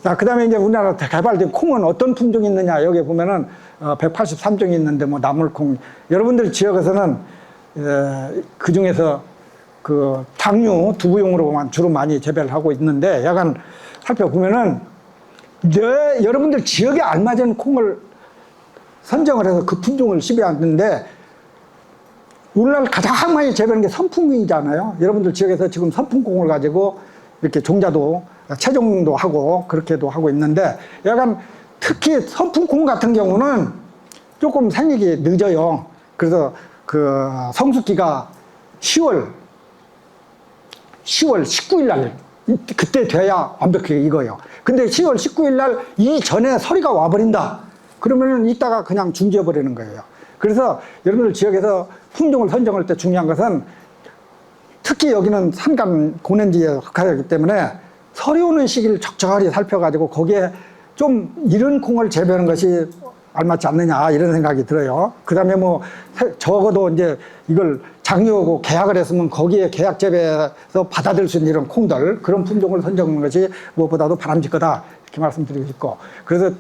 자, 그 다음에 이제 우리나라 개발된 콩은 어떤 품종이 있느냐. 여기 보면은 183종이 있는데 뭐 나물콩. 여러분들 지역에서는 그 중에서 그 당류, 두부용으로만 주로 많이 재배를 하고 있는데 약간 살펴보면은 여러분들 지역에 알맞은 콩을 선정을 해서 그 품종을 시비하는데 우리나라 가장 많이 재배하는 게 선풍콩이잖아요. 여러분들 지역에서 지금 선풍콩을 가지고 이렇게 종자도 채종도 하고 그렇게도 하고 있는데 약간 특히 선풍콩 같은 경우는 조금 생육이 늦어요. 그래서 그 성숙기가 10월 19일 날 그때 돼야 완벽하게 익어요. 근데 10월 19일 날 이전에 서리가 와버린다. 그러면은 이따가 그냥 중지해 버리는 거예요. 그래서 여러분들 지역에서 품종을 선정할 때 중요한 것은 특히 여기는 산간 고냉지에 속하기 때문에 서리 오는 시기를 적절히 살펴가지고 거기에 좀 이른 콩을 재배하는 것이 알맞지 않느냐 이런 생각이 들어요. 그 다음에 뭐 적어도 이제 이걸 장려하고 계약을 했으면 거기에 계약 재배에서 받아들일 수 있는 이런 콩들 그런 품종을 선정하는 것이 무엇보다도 바람직하다 이렇게 말씀드리고 싶고 그래서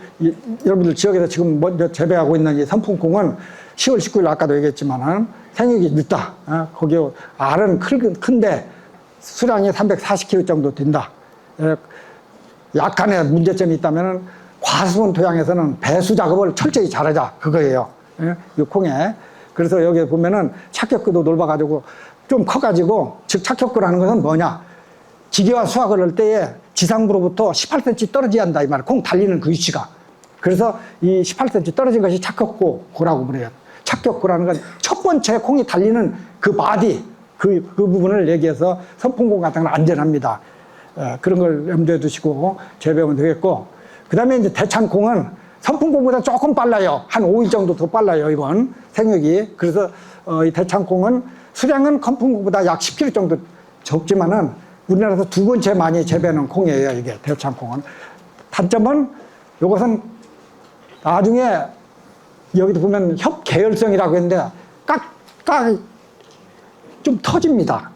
여러분들 지역에서 지금 먼저 재배하고 있는 이 선풍콩은 10월 19일 아까도 얘기했지만은 생육이 늦다. 거기 알은 큰데 수량이 340kg 정도 된다. 약간의 문제점이 있다면은 과수원 토양에서는 배수 작업을 철저히 잘하자 그거예요. 이 콩에. 그래서 여기 보면은 착격구도 넓어가지고 좀 커가지고 즉 착격구라는 것은 뭐냐? 지게와 수확을 할 때에 지상부로부터 18cm 떨어져야 한다 이 말이에요. 콩 달리는 그 위치가. 그래서 이 18cm 떨어진 것이 착격구라고 그래요. 착격구라는 건 첫 번째 콩이 달리는 그 마디 그 부분을 얘기해서 선풍콩 같은 건 안전합니다. 그런 걸 염두에 두시고 재배하면 되겠고 그 다음에 이제 대창콩은 선풍콩보다 조금 빨라요. 한 5일 정도 더 빨라요, 이번 생육이. 그래서 이 대창콩은 수량은 선풍콩보다 약 10kg 정도 적지만은 우리나라에서 두 번째 많이 재배하는 콩이에요, 이게 대창콩은. 단점은 이것은 나중에 여기도 보면 협계열성이라고 했는데 좀 터집니다.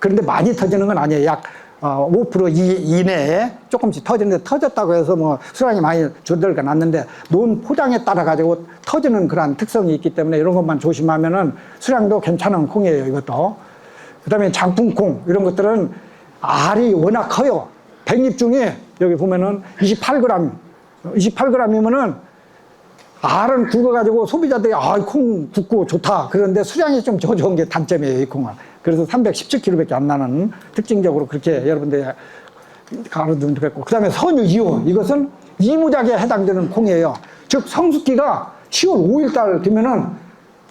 그런데 많이 터지는 건 아니에요. 약 5% 이내에 조금씩 터지는데 터졌다고 해서 뭐 수량이 많이 줄어들까 났는데 논 포장에 따라 가지고 터지는 그런 특성이 있기 때문에 이런 것만 조심하면은 수량도 괜찮은 콩이에요, 이것도. 그 다음에 장풍콩 이런 것들은 알이 워낙 커요. 백잎 중에 여기 보면은 28g이면은 알은 굵어가지고 소비자들이 콩 굵고 좋다. 그런데 수량이 좀 저조한 게 단점이에요, 이 콩은. 그래서 317kg밖에 안 나는 특징적으로 그렇게 여러분들이 알아두면 되겠고. 그 다음에 선유 2호. 이것은 이무작에 해당되는 콩이에요. 즉, 성숙기가 10월 5일 달 되면은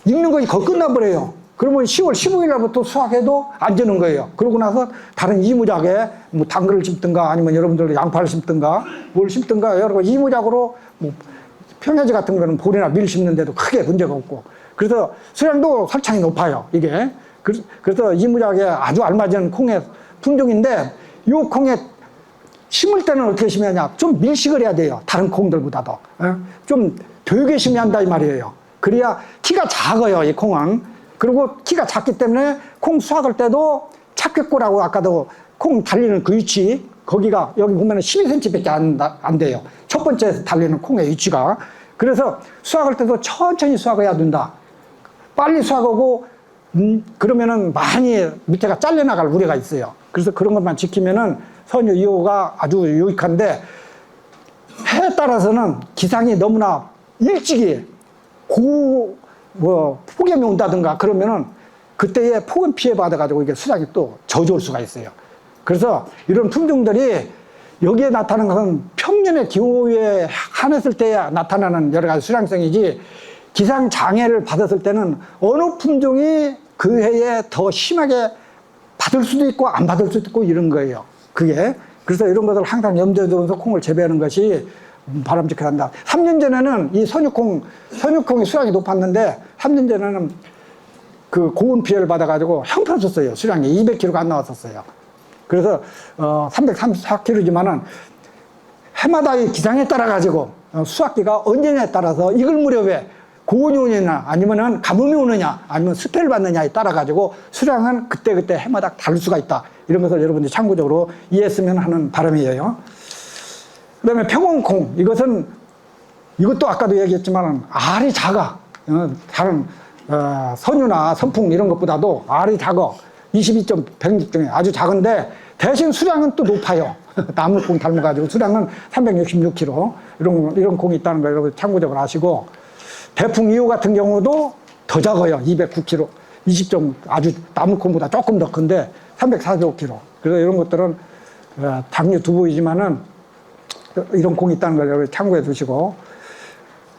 익는 것이 거의 끝나버려요. 그러면 10월 15일 날부터 수확해도 안 되는 거예요. 그러고 나서 다른 이무작에 뭐 당근을 심든가 아니면 여러분들 양파를 심든가 뭘 심든가 여러 가지 이무작으로 뭐 평야지 같은 거는 볼이나 밀 심는데도 크게 문제가 없고 그래서 수량도 설창이 높아요, 이게. 그래서 이무작에 아주 알맞은 콩의 품종인데 이 콩에 심을 때는 어떻게 심어야 좀 밀식을 해야 돼요, 다른 콩들보다도. 좀 되게 심어야 한다 이 말이에요. 그래야 키가 작아요, 이 콩은. 그리고 키가 작기 때문에 콩 수확할 때도 착격구라고 아까도 콩 달리는 그 위치 거기가 여기 보면 12cm밖에 안 돼요. 첫 번째 달리는 콩의 위치가. 그래서 수확할 때도 천천히 수확해야 된다. 빨리 수확하고 그러면은 많이 밑에가 잘려나갈 우려가 있어요. 그래서 그런 것만 지키면은 선유 2호가 아주 유익한데 해에 따라서는 기상이 너무나 일찍이 폭염이 온다든가 그러면은 그때에 폭염 피해 받아가지고 이게 수량이 또 저조할 수가 있어요. 그래서 이런 품종들이 여기에 나타나는 것은 평년의 기후에 한했을 때 나타나는 여러 가지 수량성이지 기상 장애를 받았을 때는 어느 품종이 그 해에 더 심하게 받을 수도 있고 안 받을 수도 있고 이런 거예요. 그게. 그래서 이런 것을 항상 염두에 두면서 콩을 재배하는 것이 바람직하다. 3년 전에는 이 선유콩이 수량이 높았는데 3년 전에는 그 고온 피해를 받아가지고 형편없었어요. 수량이 200kg가 안 나왔었어요. 그래서 334kg지만은 해마다 이 기상에 따라 가지고 수확기가 언제냐에 따라서 익을 무렵에 고온이 오느냐 아니면은 가뭄이 오느냐 아니면 스패를 받느냐에 따라 가지고 수량은 그때그때 해마다 다를 수가 있다. 이런 것을 여러분들이 참고적으로 이해했으면 하는 바람이에요. 그다음에 평원콩, 이것도 아까도 얘기했지만 알이 작아. 다른 선유나 선풍 이런 것보다도 알이 작아. 22.100 중에 아주 작은데 대신 수량은 또 높아요. 나물콩 닮아가지고 수량은 366kg. 이런 콩이 있다는 거 여러분 참고적으로 아시고, 대풍 2호 같은 경우도 더 작아요. 209kg. 아주 나물콩보다 조금 더 큰데 345kg. 그래서 이런 것들은 당류 두부이지만은 이런 콩이 있다는 걸 여러분 참고해 두시고,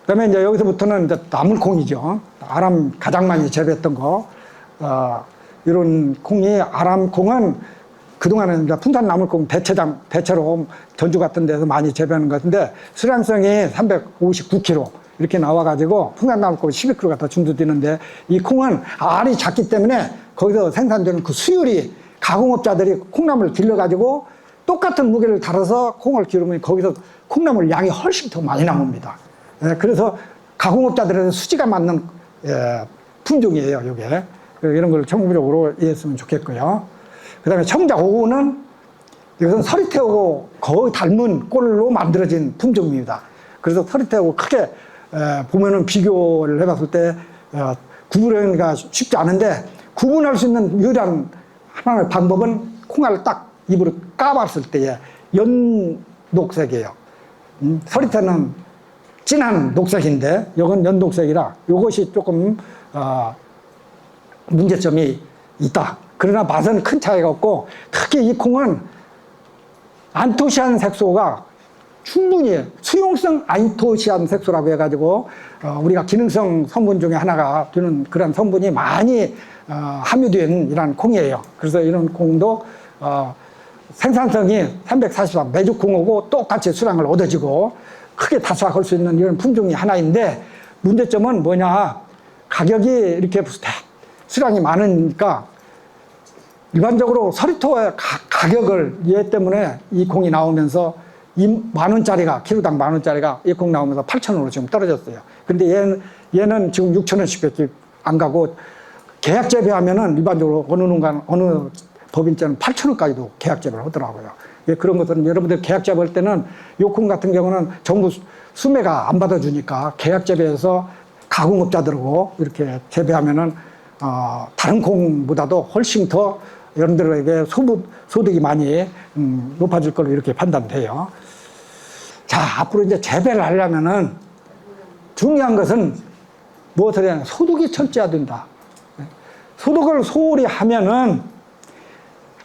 그다음에 이제 여기서부터는 이제 나물콩이죠. 아람 가장 많이 재배했던 거. 이런 콩이, 아람콩은 그동안은 이제 풍산 나물콩 대체로 전주 같은 데서 많이 재배하는 것 같은데, 수량성이 359kg 이렇게 나와가지고 풍산 나물콩 12kg가 더 준수되는데, 이 콩은 알이 작기 때문에 거기서 생산되는 그 수율이, 가공업자들이 콩나물을 길러가지고 똑같은 무게를 달아서 콩을 기르면 거기서 콩나물 양이 훨씬 더 많이 나옵니다. 그래서 가공업자들의 수지가 맞는 품종이에요, 이게. 이런 걸 참고적으로 이해했으면 좋겠고요. 그 다음에 청자 5호는 이것은 서리태하고 거의 닮은 꼴로 만들어진 품종입니다. 그래서 서리태하고 크게 보면은 비교를 해봤을 때 구분하기가 쉽지 않은데, 구분할 수 있는 유일한 하나의 방법은 콩알을 딱 입으로 까봤을 때의 연녹색이에요. 서리태는 진한 녹색인데 이건 연녹색이라 이것이 조금 문제점이 있다. 그러나 맛은 큰 차이가 없고, 특히 이 콩은 안토시안 색소가 충분히, 수용성 안토시안 색소라고 해가지고 우리가 기능성 성분 중에 하나가 되는 그런 성분이 많이 함유된 이런 콩이에요. 그래서 이런 콩도 생산성이 343 메주콩하고 똑같이 수량을 얻어지고 크게 다수확할 수 있는 이런 품종이 하나인데, 문제점은 뭐냐, 가격이 이렇게 수량이 많으니까 일반적으로 서리토의 가격을, 얘 때문에 이 콩이 나오면서 이 만원짜리가, 키로당 만원짜리가 이 콩 나오면서 8,000원으로 지금 떨어졌어요. 근데 얘는 지금 6,000원씩밖에 안 가고, 계약 재배하면은 일반적으로 어느 법인자는 8,000원까지도 계약 재배를 하더라고요. 그런 것들은 여러분들 계약 재배할 때는, 요 콩 같은 경우는 정부 수매가 안 받아주니까 계약 재배해서 가공업자들하고 이렇게 재배하면은 다른 콩보다도 훨씬 더 여러분들에게 소득이 많이 높아질 걸로 이렇게 판단돼요. 자, 앞으로 이제 재배를 하려면은 중요한 것은 무엇을 해야 하냐, 소득이 철저해야 된다. 소득을 소홀히 하면은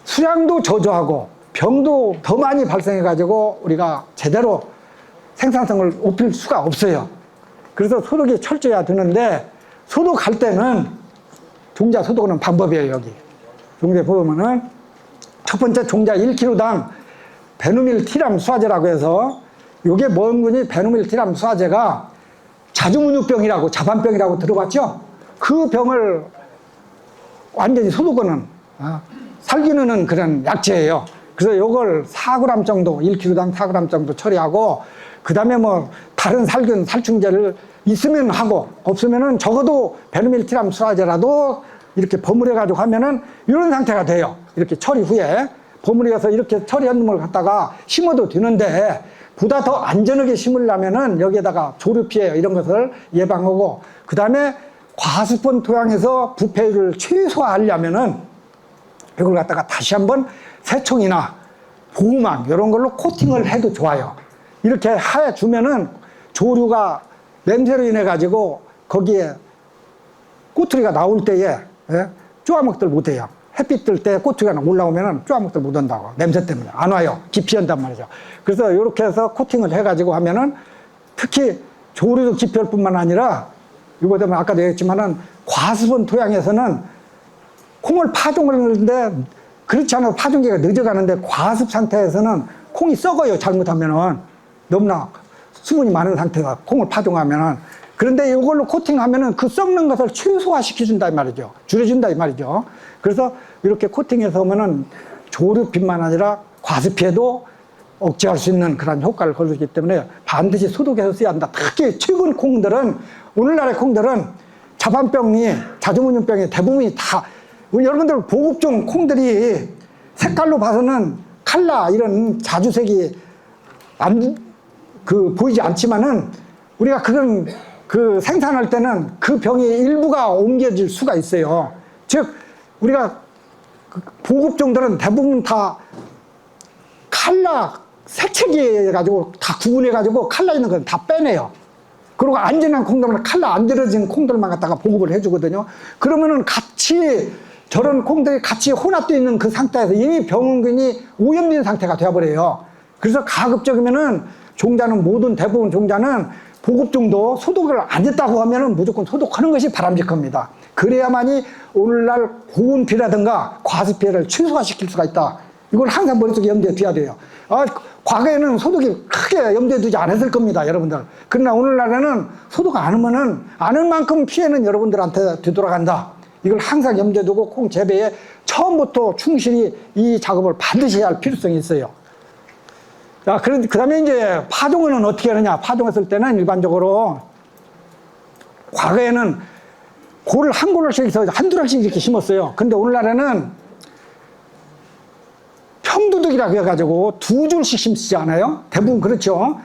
수량도 저조하고 병도 더 많이 발생해가지고 우리가 제대로 생산성을 높일 수가 없어요. 그래서 소득이 철저해야 되는데, 소득할 때는 종자 소득하는 방법이에요. 여기 종자 보면은 첫 번째, 종자 1kg당 베누밀 티람 수화제라고 해서, 이게 뭔 거니? 베누밀 티람 수화제가 자주문유병이라고, 자반병이라고 들어봤죠? 그 병을 완전히 소독하는, 살균하는 그런 약재예요. 그래서 이걸 4g 정도, 1kg당 4g 정도 처리하고, 그 다음에 뭐 다른 살충제를 있으면 하고, 없으면은 적어도 베누밀 티람 수화제라도 이렇게 버무려가지고 하면은 이런 상태가 돼요. 이렇게 처리 후에 버무려서 이렇게 처리한 놈을 갖다가 심어도 되는데, 보다 더 안전하게 심으려면은 여기에다가 조류 피해 이런 것을 예방하고, 그 다음에 과수분 토양에서 부패율을 최소화하려면은 이걸 갖다가 다시 한번 새총이나 보호막 이런 걸로 코팅을 해도 좋아요. 이렇게 해주면은 조류가 냄새로 인해 가지고 거기에 꼬투리가 나올 때에 쪼아먹들 못해요. 햇빛 뜰 때 꼬투리가 올라오면은 쪼아먹들 못한다고, 냄새 때문에 안 와요. 기피한단 말이죠. 그래서 이렇게 해서 코팅을 해가지고 하면은, 특히 조류도 기피할 뿐만 아니라, 이거 때문에 아까도 얘기했지만은 과수분 토양에서는 콩을 파종을 하는데, 그렇지 않아도 파종기가 늦어가는데 과습 상태에서는 콩이 썩어요. 잘못하면은, 너무나 수분이 많은 상태가 콩을 파종하면은. 그런데 이걸로 코팅하면은 그 썩는 것을 최소화시켜준다 이 말이죠. 줄여준다 이 말이죠. 그래서 이렇게 코팅해서 하면은 조류뿐만 아니라 과습 피해도 억제할 수 있는 그런 효과를 거두기 때문에 반드시 소독해서 써야 한다. 특히 최근 콩들은, 오늘날의 콩들은 자반병이, 자주문유병이 대부분이 다, 여러분들 보급종 콩들이 색깔로 봐서는 칼라 이런 자주색이 보이지 않지만은 우리가 그런 생산할 때는 그 병의 일부가 옮겨질 수가 있어요. 즉 우리가 보급종들은 대부분 다 칼라 색채기 해가지고 다 구분해가지고 칼라 있는 건 다 빼내요. 그리고 안전한 콩들은 칼라 안 들어진 콩들만 갖다가 보급을 해주거든요. 그러면은 같이 저런 콩들이 같이 혼합되어 있는 그 상태에서 이미 병원균이 오염된 상태가 되어버려요. 그래서 가급적이면은 종자는 대부분 종자는 보급종도 소독을 안 했다고 하면은 무조건 소독하는 것이 바람직합니다. 그래야만이 오늘날 고온 피라든가 과습 피해를 최소화시킬 수가 있다. 이걸 항상 머릿속에 염두에 둬야 돼요. 과거에는 소독이 크게 염두에 두지 않았을 겁니다, 여러분들. 그러나 오늘날에는 소독 안 하면은 아는 만큼 피해는 여러분들한테 되돌아간다. 이걸 항상 염두에 두고 콩 재배에 처음부터 충실히 이 작업을 반드시 해야 할 필요성이 있어요. 자, 그 다음에 이제 파종은 어떻게 하느냐. 파종했을 때는 일반적으로 과거에는 고를 한 고를씩 해서 한두 달씩 이렇게 심었어요. 근데 오늘날에는 평두둑이라고 해가지고 두 줄씩 심지 않아요? 대부분 그렇죠.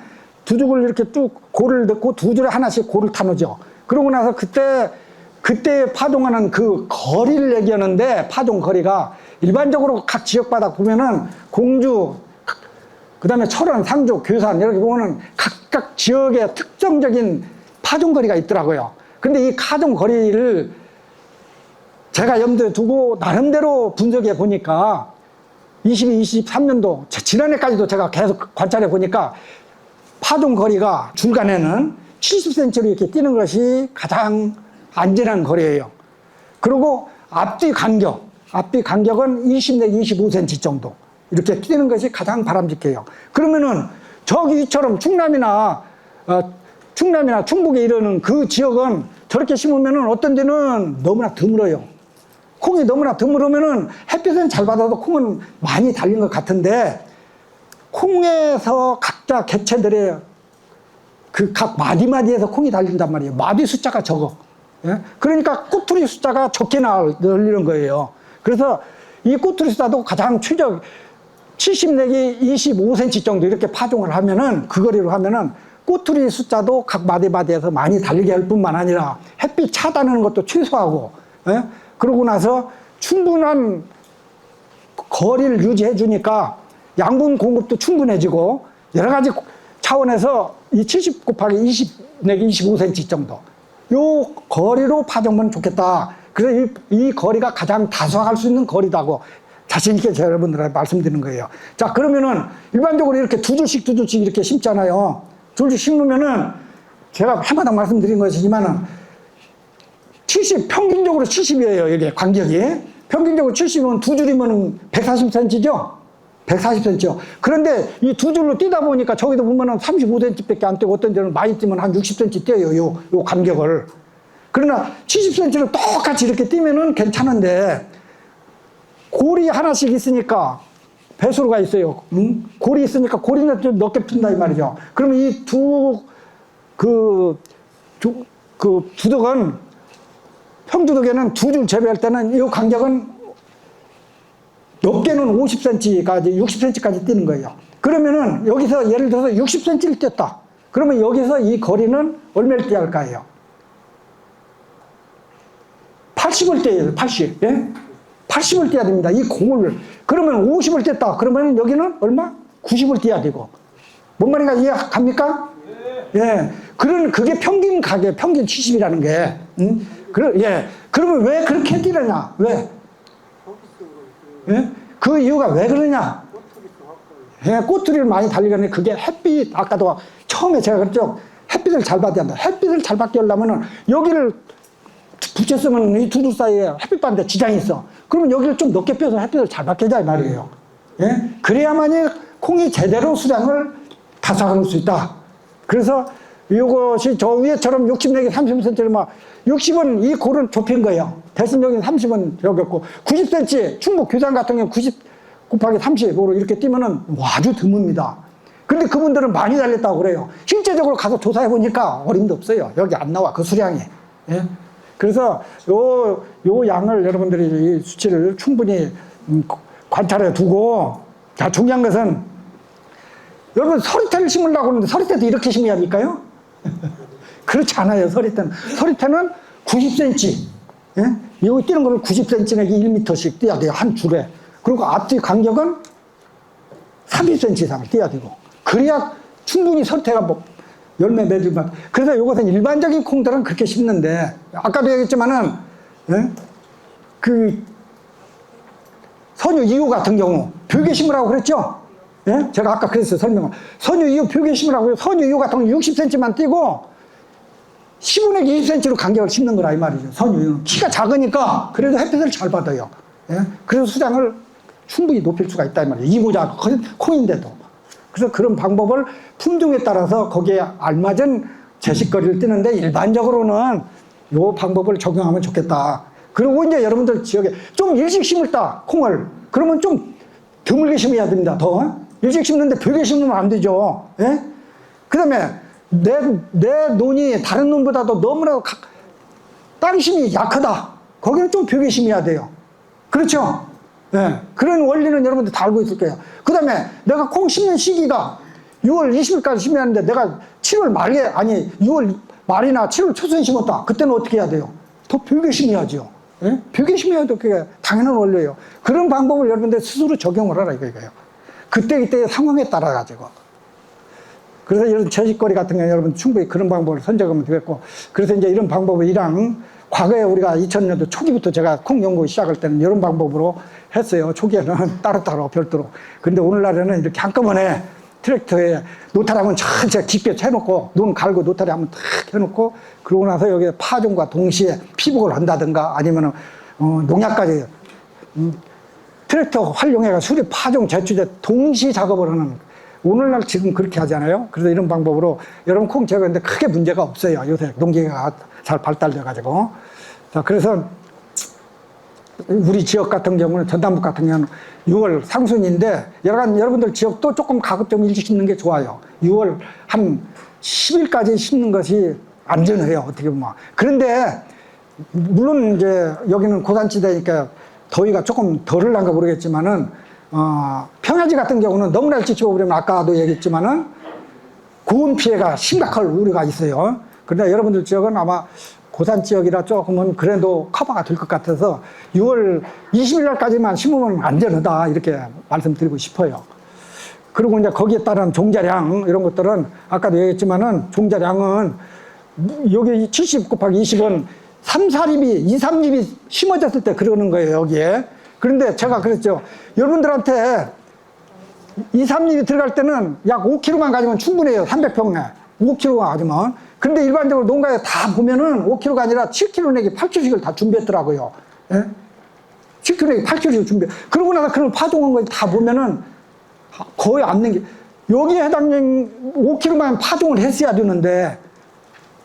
두 줄을 이렇게 쭉 고를 넣고 두 줄에 하나씩 고를 타놓죠. 그러고 나서 그때 파종하는 그 거리를 얘기하는데 파종 거리가 일반적으로 각 지역마다 보면은 공주, 그 다음에 철원, 상주, 괴산 이렇게 보면은 각각 지역의 특정적인 파종 거리가 있더라고요. 근데 이 파종 거리를 제가 염두에 두고 나름대로 분석해 보니까 22, 23년도 지난해까지도 제가 계속 관찰해 보니까 파종 거리가 중간에는 70cm로 이렇게 뛰는 것이 가장 안전한 거리예요. 그리고 앞뒤 간격은 20 내지 25cm 정도 이렇게 뛰는 것이 가장 바람직해요. 그러면은 저기처럼 충남이나 충북에 이르는 그 지역은 저렇게 심으면은 어떤 데는 너무나 드물어요. 콩이 너무나 드물으면은 햇빛은 잘 받아도 콩은 많이 달린 것 같은데 콩에서 각자 개체들의 그 각 마디마디에서 콩이 달린단 말이에요. 마디 숫자가 적어. 예? 그러니까 꼬투리 숫자가 적게 늘리는 거예요. 그래서 이 꼬투리 숫자도 가장 최적 70 내지 25cm 정도 이렇게 파종을 하면은 그 거리로 하면은 꼬투리 숫자도 각 마디마디에서 많이 달리게 할 뿐만 아니라 햇빛 차단하는 것도 최소화하고, 예? 그러고 나서 충분한 거리를 유지해 주니까 양분 공급도 충분해지고 여러 가지 차원에서 이 70 곱하기 20 내지 25cm 정도 요 거리로 파종하면 좋겠다. 그래서 이 거리가 가장 다소할 수 있는 거리다고 자신있게 여러분들한테 말씀드리는 거예요. 자, 그러면은 일반적으로 이렇게 두 줄씩 이렇게 심잖아요. 두 줄씩 심으면은 제가 해마다 말씀드린 것이지만은 평균적으로 70이에요. 이게 간격이. 평균적으로 70이면 두 줄이면 140cm죠? 140cm요. 그런데 이 두 줄로 뛰다 보니까 저기도 보면은 35cm밖에 안 뛰고 어떤 데는 많이 뛰면 한 60cm 뛰어요. 요 간격을. 그러나 70cm를 똑같이 이렇게 뛰면은 괜찮은데 골이 하나씩 있으니까 배수로가 있어요. 응? 골이 있으니까 골이는 좀 넓게 핀다 이 말이죠. 그러면 이 두둑은 평두둑에는 두 줄 재배할 때는 이 간격은 높게는 50cm까지 60cm까지 뛰는 거예요. 그러면은 여기서 예를 들어서 60cm를 뛰었다. 그러면 여기서 이 거리는 얼마를 뛰어야 할까요? 80을 뛰어야 돼요. 80. 예? 80을 뛰어야 됩니다. 이 공을. 그러면 50을 뛰었다. 그러면 여기는 얼마? 90을 뛰어야 되고. 뭔 말인가 이해갑니까? 예. 그게 평균 가격, 평균 70이라는 게. 예. 그러면 왜 그렇게 뛰느냐? 왜? 예? 그 이유가 왜 그러냐? 예, 꼬투리를 많이 달리려면 그게 햇빛, 아까도 처음에 제가 그랬죠. 햇빛을 잘 받아야 한다. 햇빛을 잘 받게 하려면은 여기를 붙였으면 이 두 줄 사이에 햇빛 받는데 지장이 있어. 그러면 여기를 좀 높게 펴서 햇빛을 잘 받게 하자 이 말이에요. 예? 그래야만이 콩이 제대로 수량을 다사할 수 있다. 그래서 이것이 저 위에처럼 60 내지 30cm를 막 60은 이 골은 좁힌 거예요. 대신 여기 30은 여기였고 90cm 충북 괴산 같은 경우 90 곱하기 30으로 이렇게 뛰면은 아주 드뭅니다. 근데 그분들은 많이 달렸다고 그래요. 실제적으로 가서 조사해 보니까 어림도 없어요. 여기 안 나와 그 수량이. 예? 그래서 요 양을 여러분들이 이 수치를 충분히 관찰해 두고, 자, 중요한 것은 여러분 서리태를 심으려고 하는데 서리태도 이렇게 심어야 합니까요? 그렇지 않아요. 서리태는 90cm. 예? 여기 뛰는 거를 90cm 내지 1m씩 뛰어야 돼요. 한 줄에. 그리고 앞뒤 간격은 30cm 이상을 뛰어야 되고. 그래야 충분히 서리태가 뭐 열매 맺을만. 그래서 이것은 일반적인 콩들은 그렇게 심는데, 아까도 얘기했지만은, 예? 그, 선유 2호 같은 경우, 벽에 심으라고 그랬죠? 예? 제가 아까 그랬어요, 설명을. 선유 2호 벽에 심으라고요. 선유 2호 같은 경우 60cm만 뛰고, 10분의 20cm로 간격을 심는 거라, 이 말이죠. 선유 2호. 키가 작으니까, 그래도 햇빛을 잘 받아요. 예? 그래서 수량을 충분히 높일 수가 있다, 이 말이에요. 이모작 콩인데도. 그래서 그런 방법을 품종에 따라서 거기에 알맞은 제식거리를 뜨는데 일반적으로는 이 방법을 적용하면 좋겠다. 그리고 이제 여러분들 지역에 좀 일찍 심을다, 콩을. 그러면 좀 드물게 심어야 됩니다, 더. 일찍 심는데 벽에 심으면 안 되죠. 예? 그 다음에 내 논이 다른 논보다도 너무나 땅심이 약하다. 거기는 좀 벽에 심어야 돼요. 그렇죠? 예. 그런 원리는 여러분들 다 알고 있을 거예요. 그 다음에 내가 콩 심는 시기가 6월 20일까지 심어야 하는데 내가 7월 말에, 아니 6월 말이나 7월 초순에 심었다. 그때는 어떻게 해야 돼요? 더 벽에 심어야죠. 예? 벽에 심어야 돼. 그게 당연한 원리예요. 그런 방법을 여러분들 스스로 적용을 하라 이거예요. 그때그때의 상황에 따라 가지고. 그래서 이런 제식거리 같은 경우는 여러분 충분히 그런 방법을 선택하면 되겠고, 그래서 이제 이런 방법을 과거에 우리가 2000년도 초기부터 제가 콩 연구 시작할 때는 이런 방법으로 했어요. 초기에는 따로따로 별도로. 근데 오늘날에는 이렇게 한꺼번에 트랙터에 노타리 한번 전체 깊게 쳐놓고, 눈 갈고 노타리 한번 탁 해놓고, 그러고 나서 여기에 파종과 동시에 피복을 한다든가 아니면 농약까지 트랙터 활용해가 수립, 파종, 제초제 동시 작업을 하는, 오늘날 지금 그렇게 하잖아요. 그래서 이런 방법으로 여러분 콩 제거하는데 크게 문제가 없어요. 요새 농기계가 잘 발달돼가지고. 자, 그래서 우리 지역 같은 경우는, 전남북 같은 경우는 6월 상순인데, 여러분들 지역도 조금 가급적 일찍 심는 게 좋아요. 6월 한 10일까지 심는 것이 안전해요, 어떻게 보면. 그런데, 물론 이제 여기는 고산지대니까 더위가 조금 덜을 난가 모르겠지만은, 평야지 같은 경우는 너무나 일찍 심어버리면 아까도 얘기했지만은, 고온 피해가 심각할 우려가 있어요. 그런데 여러분들 지역은 아마 고산 지역이라 조금은 그래도 커버가 될 것 같아서 6월 20일 날까지만 심으면 안전하다, 이렇게 말씀드리고 싶어요. 그리고 이제 거기에 따른 종자량, 이런 것들은 아까도 얘기했지만은, 종자량은 여기 70 곱하기 20은 3, 4립이, 2, 3립이 심어졌을 때 그러는 거예요, 여기에. 그런데 제가 그랬죠. 여러분들한테 2, 3립이 들어갈 때는 약 5kg만 가지면 충분해요. 300평에. 5kg가 가지면. 근데 일반적으로 농가에 다 보면은 5kg가 아니라 7kg 내지 8kg씩을 다 준비했더라고요. 예? 7kg 내지 8kg씩 준비. 그러고 나서 그런 파종한 거 다 보면은 거의 안 낸 게, 여기에 해당된 5kg만 파종을 했어야 되는데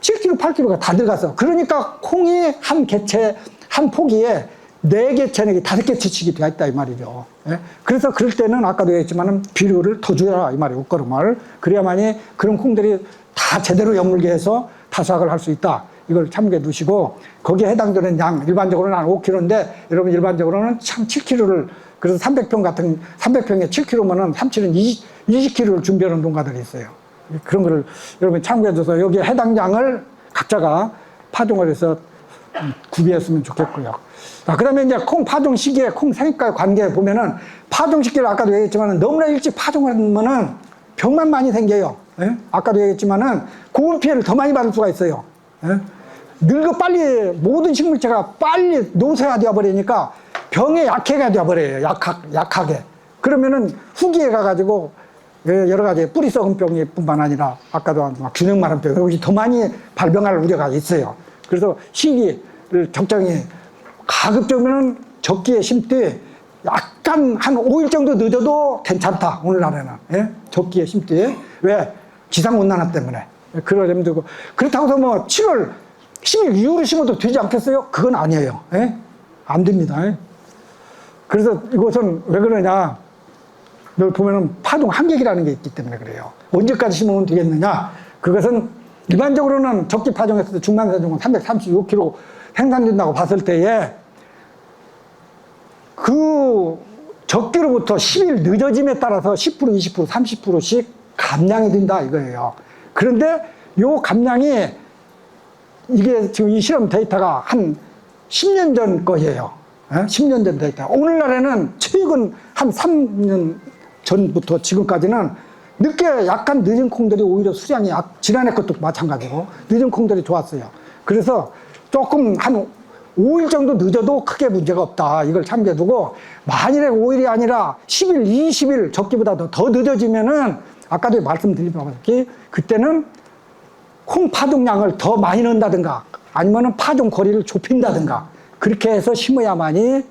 7kg, 8kg가 다 들어가서. 그러니까 콩이 한 개체, 한 포기에 4개체 내지 5개체씩이 되어 있다, 이 말이죠. 예? 그래서 그럴 때는 아까도 얘기했지만은 비료를 더 줘라, 이 말이에요. 옷걸음을. 그래야만이 그런 콩들이 다 제대로 엿물게 해서 타수학을 할 수 있다. 이걸 참고해 두시고, 거기에 해당되는 양, 일반적으로는 한 5kg인데, 여러분 일반적으로는 참 7kg를, 그래서 300평에 7kg면은 37은 20kg를 준비하는 농가들이 있어요. 그런 거를 여러분 참고해 줘서 여기에 해당 양을 각자가 파종을 해서 구비했으면 좋겠고요. 자, 그 다음에 이제 콩 파종 시기에 콩 생육과 관계 보면은, 파종 시기를 아까도 얘기했지만은 너무나 일찍 파종하면은 병만 많이 생겨요. 예? 아까도 얘기했지만은 고온 피해를 더 많이 받을 수가 있어요. 예? 늙어 빨리, 모든 식물체가 빨리 노쇠가 되어버리니까 병에 약해가 되어버려요. 약하게. 그러면은 후기에 가가지고 여러 가지 뿌리 썩은 병이 뿐만 아니라 아까도 막 균형 마른 병, 여기 더 많이 발병할 우려가 있어요. 그래서 시기를 적정히, 가급적이면 적기에 심되 약간 한 5일 정도 늦어도 괜찮다, 오늘날에는. 예? 적기에 심되. 왜? 기상온난화 때문에. 그러려면 되고. 그렇다고 해서 뭐 7월 10일 이후로 심어도 되지 않겠어요? 그건 아니에요. 예? 안 됩니다. 예? 그래서 이것은 왜 그러냐, 널 보면은 파종 한계기라는 게 있기 때문에 그래요. 언제까지 심으면 되겠느냐? 그것은 일반적으로는 적기 파종했을 때 중간세종은 336kg 생산된다고 봤을 때에, 그 적기로부터 10일 늦어짐에 따라서 10%, 20%, 30%씩 감량이 된다 이거예요. 그런데 요 감량이 이게 지금 이 실험 데이터가 한 10년 전 거예요. 10년 전 데이터. 오늘날에는 최근 한 3년 전부터 지금까지는 늦게 약간 늦은 콩들이 오히려 수량이 지난해 것도 마찬가지고 늦은 콩들이 좋았어요. 그래서 조금 한 5일 정도 늦어도 크게 문제가 없다. 이걸 참고해 두고 만일에 5일이 아니라 10일, 20일 적기보다 더 늦어지면은 아까도 말씀드린 바와 같이 그때는 콩 파종량을 더 많이 넣는다든가 아니면은 파종 거리를 좁힌다든가 그렇게 해서 심어야만이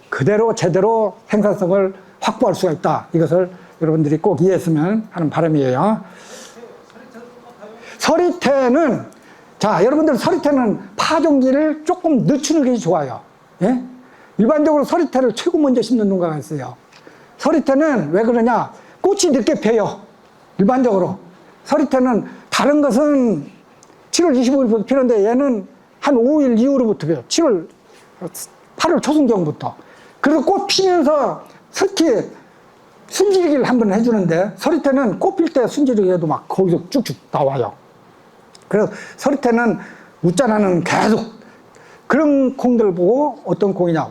그대로 제대로 생산성을 확보할 수가 있다. 이것을 여러분들이 꼭 이해했으면 하는 바람이에요. 서리태는 자, 여러분들 서리태는 파종기를 조금 늦추는 게 좋아요. 예? 일반적으로 서리태를 최고 먼저 심는 농가가 있어요. 서리태는 왜 그러냐? 꽃이 늦게 펴요. 일반적으로. 서리태는 다른 것은 7월 25일부터 피는데 얘는 한 5일 이후로부터 펴요. 8월 초순경부터. 그래서 꽃 피면서 특히 순지리기를 한번 해주는데 서리태는 꽃 필 때 순지리기 해도 막 거기서 쭉쭉 나와요. 그래서 서리태는 웃자나는 계속 그런 콩들 보고 어떤 콩이냐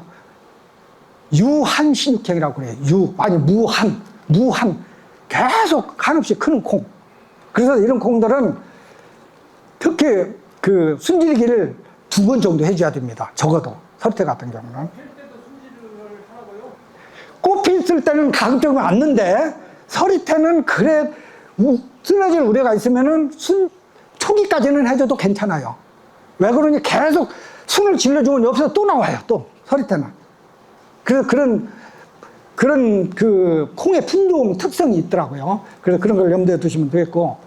유한 신육형이라고 그래요. 아니 무한 계속 한없이 크는 콩. 그래서 이런 콩들은 특히 그 순지리기를 2번 정도 해줘야 됩니다. 적어도 서리태 같은 경우는 꽃 피었을 때는 가급적이면 않는데 서리태는 그래 쓰러질 우려가 있으면은 초기까지는 해줘도 괜찮아요. 왜 그러니 계속 순을 질러주면 옆에서 또 나와요. 또 서리태는. 그래서 그런 그 콩의 품종 특성이 있더라고요. 그래서 그런 걸 염두에 두시면 되겠고.